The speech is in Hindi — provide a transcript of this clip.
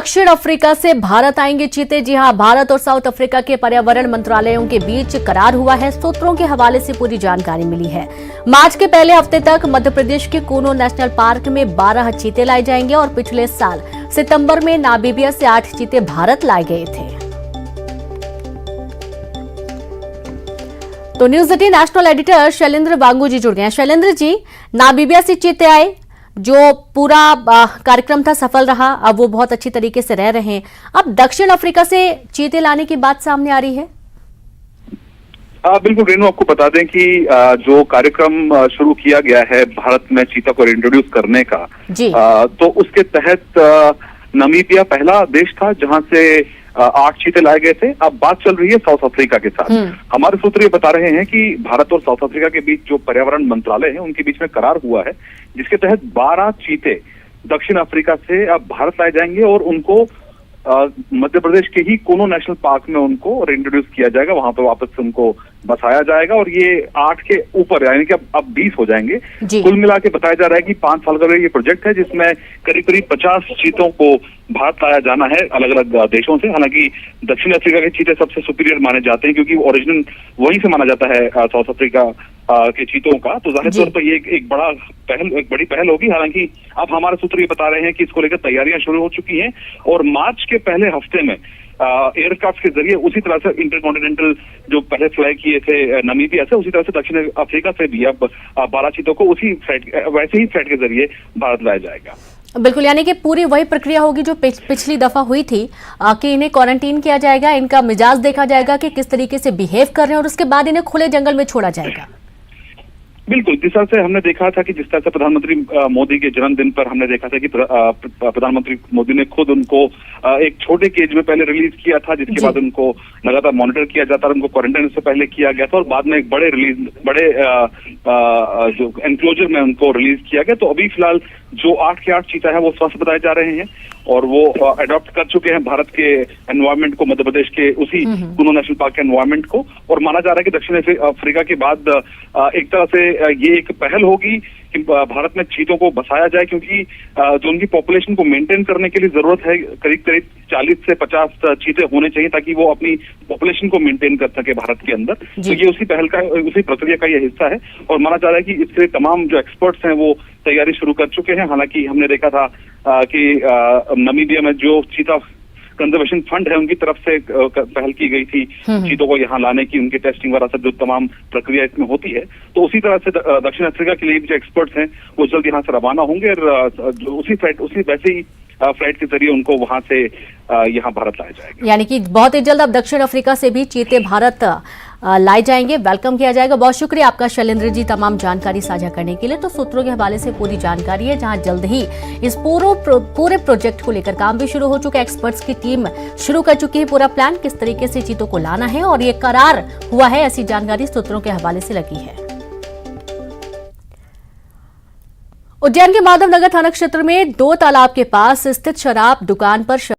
दक्षिण अफ्रीका से भारत आएंगे चीते। जी हां, भारत और साउथ अफ्रीका के पर्यावरण मंत्रालयों के बीच करार हुआ है। सूत्रों के हवाले से पूरी जानकारी मिली है। मार्च के पहले हफ्ते तक मध्य प्रदेश के कूनो नेशनल पार्क में 12 चीते लाए जाएंगे और पिछले साल सितंबर में नामीबिया से 8 चीते भारत लाए गए थे। तो न्यूज 18 नेशनल एडिटर शैलेंद्र वांगू जी जुड़ गए हैं। शैलेंद्र जी, नामीबिया से चीते आए, जो पूरा कार्यक्रम था सफल रहा, अब वो बहुत अच्छी तरीके से रह रहे हैं। अब दक्षिण अफ्रीका से चीते लाने की बात सामने आ रही है। बिल्कुल रेनू, आपको बता दें कि जो कार्यक्रम शुरू किया गया है भारत में चीता को इंट्रोड्यूस करने का, तो उसके तहत नामीबिया पहला देश था जहां से 8 चीते लाए गए थे। अब बात चल रही है साउथ अफ्रीका के साथ। हमारे सूत्र ये बता रहे हैं कि भारत और साउथ अफ्रीका के बीच जो पर्यावरण मंत्रालय है उनके बीच में करार हुआ है, जिसके तहत 12 चीते दक्षिण अफ्रीका से अब भारत लाए जाएंगे और उनको मध्य प्रदेश के ही कूनो नेशनल पार्क में उनको इंट्रोड्यूस किया जाएगा। वहां पर वापस से उनको बसाया जाएगा और ये 8 के ऊपर यानी कि अब 20 हो जाएंगे। कुल मिला के बताया जा रहा है कि 5 साल का ये प्रोजेक्ट है, जिसमें करीब करीब 50 चीतों को भारत लाया जाना है अलग अलग देशों से। हालांकि दक्षिण अफ्रीका के चीते सबसे सुपीरियर माने जाते हैं क्योंकि ओरिजिनल वहीं से माना जाता है साउथ अफ्रीका के चीतों का। तो जाहिर तौर पर ये एक बड़ी पहल होगी। हालांकि अब हमारे सूत्र ये बता रहे हैं कि इसको लेकर तैयारियां शुरू हो चुकी हैं और मार्च के पहले हफ्ते में एयरक्राफ्ट के जरिए उसी तरह से इंटरकॉन्टिनेंटल जो पहले फ्लाई किए थे नामीबिया से, उसी तरह से दक्षिण अफ्रीका से भी अब 12 चीतों को उसी वैसे ही फ्लाइट के जरिए भारत लाया जाएगा। बिल्कुल, यानी कि पूरी वही प्रक्रिया होगी जो पिछली दफा हुई थी कि इन्हें क्वारंटीन किया जाएगा, इनका मिजाज देखा जाएगा कि किस तरीके से बिहेव कर रहे हैं और उसके बाद इन्हें खुले जंगल में छोड़ा जाएगा। बिल्कुल, जिस तरह से हमने देखा था कि जिस तरह से प्रधानमंत्री मोदी के जन्मदिन पर हमने देखा था कि प्रधानमंत्री मोदी ने खुद उनको एक छोटे केज में पहले रिलीज किया था, जिसके बाद उनको लगातार मॉनिटर किया जाता, उनको क्वारंटाइन से पहले किया गया था और बाद में एक बड़े जो एनक्लोजर में उनको रिलीज किया गया। तो अभी फिलहाल जो 8 के 8 चीता है वो स्वस्थ बताए जा रहे हैं और वो अडॉप्ट कर चुके हैं भारत के एनवायरमेंट को, मध्य प्रदेश के उसी कूनो नेशनल पार्क के एनवायरमेंट को। और माना जा रहा है कि दक्षिण अफ्रीका के बाद एक तरह से ये एक पहल होगी कि भारत में चीतों को बसाया जाए, क्योंकि जो उनकी पॉपुलेशन को मेंटेन करने के लिए जरूरत है करीब करीब 40 से 50 चीते होने चाहिए ताकि वो अपनी पॉपुलेशन को मेंटेन कर सके भारत के अंदर। तो ये उसी पहल का, उसी प्रक्रिया का ये हिस्सा है और माना जा रहा है कि इसके लिए तमाम जो एक्सपर्ट्स हैं वो तैयारी शुरू कर चुके हैं। हालांकि हमने देखा था कि नामीबिया में जो चीता कंजर्वेशन फंड है उनकी तरफ से पहल की गई थी चीतों को यहाँ लाने की, उनकी टेस्टिंग वगैरह सब जो तमाम प्रक्रिया इसमें होती है। तो उसी तरह से दक्षिण अफ्रीका के लिए जो एक्सपर्ट्स हैं वो जल्द यहाँ से रवाना होंगे और उसी वैसे ही फ्लाइट के जरिए उनको वहां से यहाँ भारत लाया जाएगा। यानी कि बहुत ही जल्द अब दक्षिण अफ्रीका से भी चीते भारत लाए जाएंगे, वेलकम किया जाएगा। बहुत शुक्रिया आपका शैलेंद्र जी तमाम जानकारी साझा करने के लिए। तो सूत्रों के हवाले से पूरी जानकारी है, जहां जल्द ही इस पूरे प्रोजेक्ट को लेकर काम भी शुरू हो चुका है। एक्सपर्ट्स की टीम शुरू कर चुकी है पूरा प्लान, किस तरीके से चीतों को लाना है और ये करार हुआ है, ऐसी जानकारी सूत्रों के हवाले से लगी है। उज्जैन के माधवनगर थाना क्षेत्र में 2 तालाब के पास स्थित शराब दुकान पर